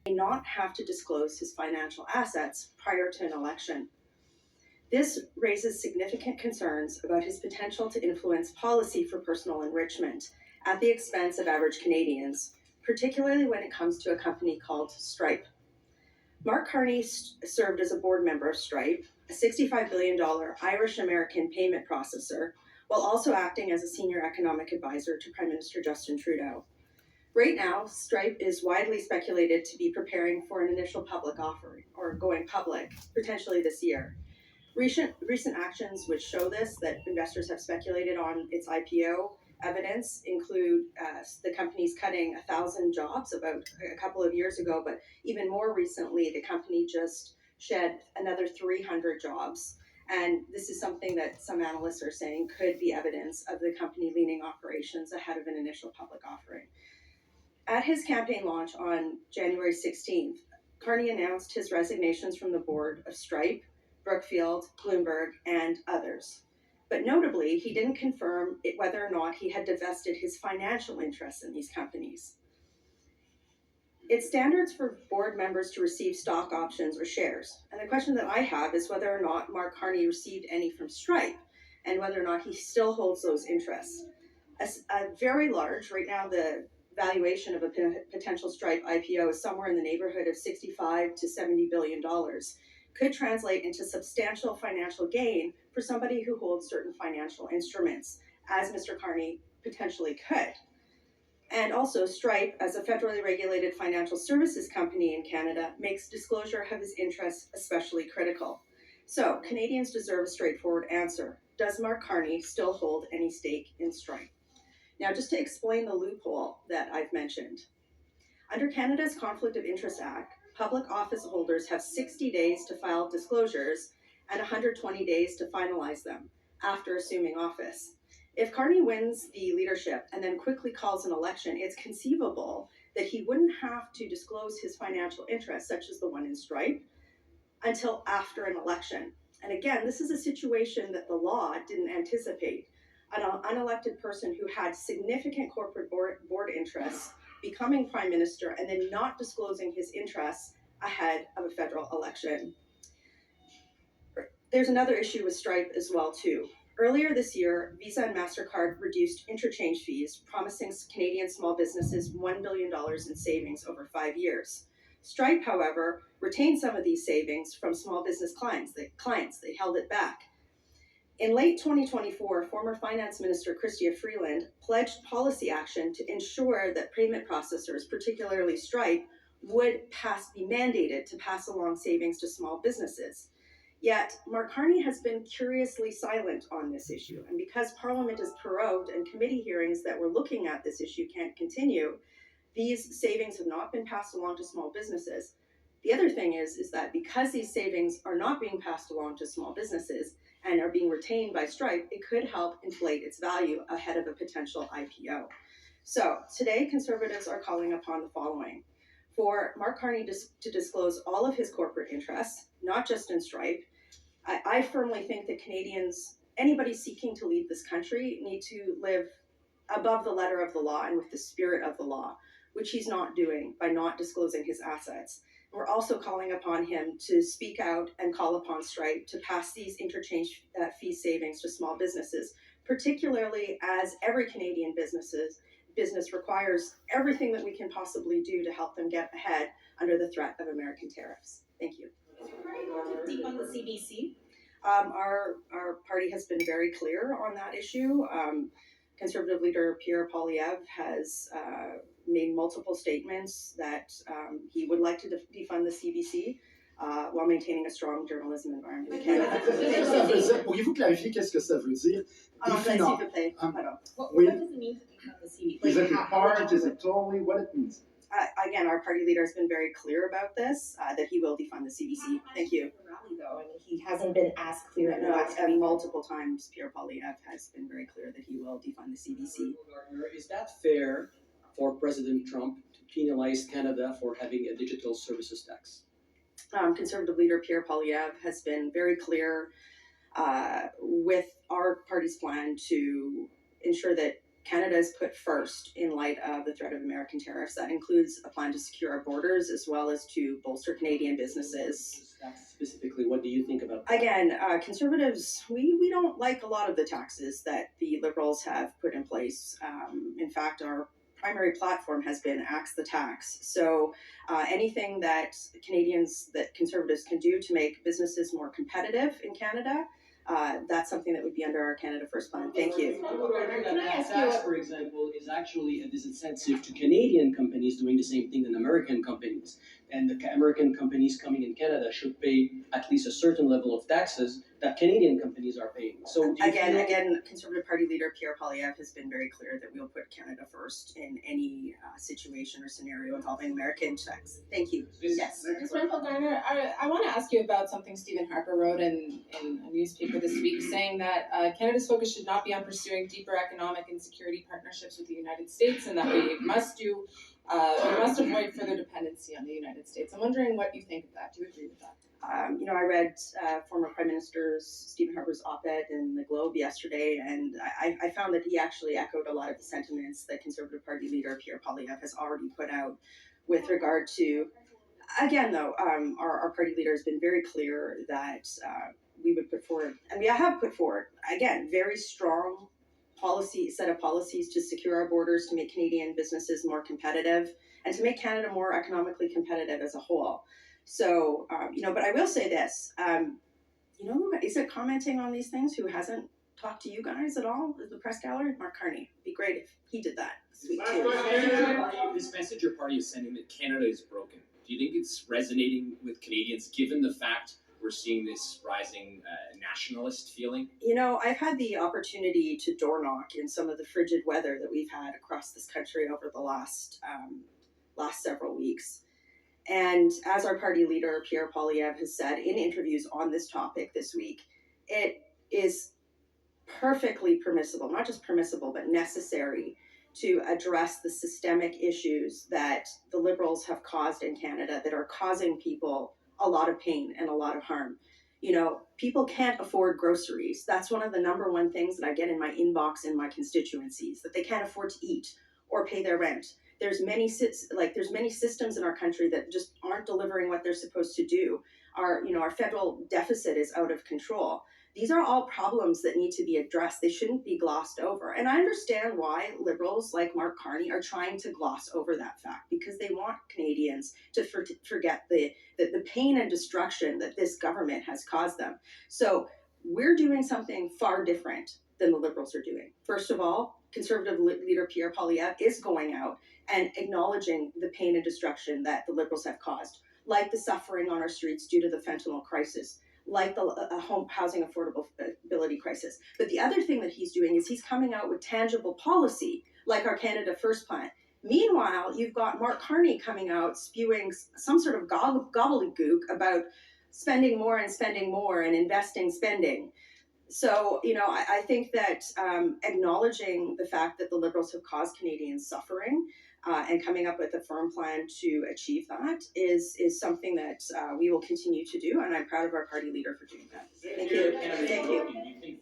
may not have to disclose his financial assets prior to an election. This raises significant concerns about his potential to influence policy for personal enrichment at the expense of average Canadians, particularly when it comes to a company called Stripe. Mark Carney served as a board member of Stripe, a $65 billion Irish-American payment processor, while also acting as a senior economic advisor to Prime Minister Justin Trudeau. Right now, Stripe is widely speculated to be preparing for an initial public offering, or going public, potentially this year. Recent actions which show this, that investors have speculated on its IPO evidence, include the company's cutting 1,000 jobs about a couple of years ago, but even more recently, the company just shed another 300 jobs. And this is something that some analysts are saying could be evidence of the company leaning operations ahead of an initial public offering. At his campaign launch on January 16th, Carney announced his resignations from the board of Stripe, Brookfield, Bloomberg, and others. But notably, he didn't confirm whether or not he had divested his financial interests in these companies. It's standards for board members to receive stock options or shares. And the question that I have is whether or not Mark Carney received any from Stripe and whether or not he still holds those interests. A very large, right now the valuation of a potential Stripe IPO is somewhere in the neighborhood of $65 to $70 billion, could translate into substantial financial gain for somebody who holds certain financial instruments, as Mr. Carney potentially could. And also, Stripe, as a federally regulated financial services company in Canada, makes disclosure of his interests especially critical. So, Canadians deserve a straightforward answer. Does Mark Carney still hold any stake in Stripe? Now, just to explain the loophole that I've mentioned. Under Canada's Conflict of Interest Act, public office holders have 60 days to file disclosures and 120 days to finalize them after assuming office. If Carney wins the leadership and then quickly calls an election, it's conceivable that he wouldn't have to disclose his financial interests, such as the one in Stripe, until after an election. And again, this is a situation that the law didn't anticipate. An unelected person who had significant corporate board interests becoming prime minister and then not disclosing his interests ahead of a federal election. There's another issue with Stripe as well too. Earlier this year, Visa and MasterCard reduced interchange fees, promising Canadian small businesses $1 billion in savings over 5 years. Stripe, however, retained some of these savings from small business clients. They held it back. In late 2024, former Finance Minister Chrystia Freeland pledged policy action to ensure that payment processors, particularly Stripe, would be mandated to pass along savings to small businesses. Yet, Mark Carney has been curiously silent on this issue, and because Parliament is prorogued and committee hearings that were looking at this issue can't continue, these savings have not been passed along to small businesses. The other thing is that because these savings are not being passed along to small businesses and are being retained by Stripe, it could help inflate its value ahead of a potential IPO. So today, Conservatives are calling upon the following. For Mark Carney to disclose all of his corporate interests, not just in Stripe. I firmly think that Canadians, anybody seeking to lead this country, need to live above the letter of the law and with the spirit of the law, which he's not doing by not disclosing his assets. We're also calling upon him to speak out and call upon Stripe to pass these interchange fee savings to small businesses, particularly as every Canadian business requires everything that we can possibly do to help them get ahead under the threat of American tariffs. Thank you. Defund the CBC? Our party has been very clear on that issue. Conservative leader Pierre Poilievre has made multiple statements that he would like to defund the CBC while maintaining a strong journalism environment in Canada. Pourriez-vous clarifier qu'est-ce que ça veut dire? S'il vous plaît. Pardon. What does it mean to defund the CBC? Is it in part? Is it totally? What it means? Again, our party leader has been very clear about this, that he will defund the CBC. Thank you. Rally, though, I mean, he hasn't been as clear in the last week. Multiple times, Pierre Poilievre has been very clear that he will defund the CBC. Is that fair for President Trump to penalize Canada for having a digital services tax? Conservative leader Pierre Poilievre has been very clear with our party's plan to ensure that Canada is put first in light of the threat of American tariffs. That includes a plan to secure our borders as well as to bolster Canadian businesses. Specifically, what do you think about that? Again, Conservatives, we don't like a lot of the taxes that the Liberals have put in place. In fact, our primary platform has been axe the tax. So anything that Conservatives can do to make businesses more competitive in Canada, that's something that would be under our Canada First plan. Thank you. I would argue that Can I that ask tax, you for example, is actually a disincentive to Canadian companies doing the same thing than American companies. And the American companies coming in Canada should pay at least a certain level of taxes that Canadian companies are paying. So do you feel... Again, Conservative Party leader Pierre Poilievre has been very clear that we'll put Canada first in any situation or scenario involving American tax. Thank you. Yes. Ms. Rempel-Garner, I want to ask you about something Stephen Harper wrote in a newspaper this week, saying that Canada's focus should not be on pursuing deeper economic and security partnerships with the United States, and that we must avoid further dependency on the United States. I'm wondering what you think of that. Do you agree with that? I read former Prime Minister Stephen Harper's op-ed in the Globe yesterday, and I found that he actually echoed a lot of the sentiments that Conservative Party leader Pierre Poilievre has already put out with regard to, again though, our party leader has been very clear that we would put forward, and we have put forward, again, very strong set of policies to secure our borders, to make Canadian businesses more competitive, and to make Canada more economically competitive as a whole. So, but I will say this, who is it commenting on these things who hasn't talked to you guys at all at the press gallery? Mark Carney. It'd be great if he did that this week too. This message your party is sending that Canada is broken. Do you think it's resonating with Canadians given the fact we're seeing this rising nationalist feeling? I've had the opportunity to door knock in some of the frigid weather that we've had across this country over the last several weeks. And as our party leader, Pierre Poilievre, has said in interviews on this topic this week, it is perfectly permissible, not just permissible, but necessary to address the systemic issues that the Liberals have caused in Canada that are causing people a lot of pain and a lot of harm. People can't afford groceries. That's one of the number one things that I get in my inbox in my constituencies, that they can't afford to eat or pay their rent. There's many systems in our country that just aren't delivering what they're supposed to do. Our federal deficit is out of control. These are all problems that need to be addressed. They shouldn't be glossed over. And I understand why Liberals like Mark Carney are trying to gloss over that fact, because they want Canadians to forget the pain and destruction that this government has caused them. So we're doing something far different than the Liberals are doing. First of all, Conservative leader Pierre Poilievre is going out and acknowledging the pain and destruction that the Liberals have caused, like the suffering on our streets due to the fentanyl crisis, like the home housing affordability crisis. But the other thing that he's doing is he's coming out with tangible policy, like our Canada First plan. Meanwhile, you've got Mark Carney coming out spewing some sort of gobbledygook about spending more and investing spending. So, I think that acknowledging the fact that the Liberals have caused Canadians suffering and coming up with a firm plan to achieve that is something that we will continue to do, and I'm proud of our party leader for doing that. Thank you. Thank you.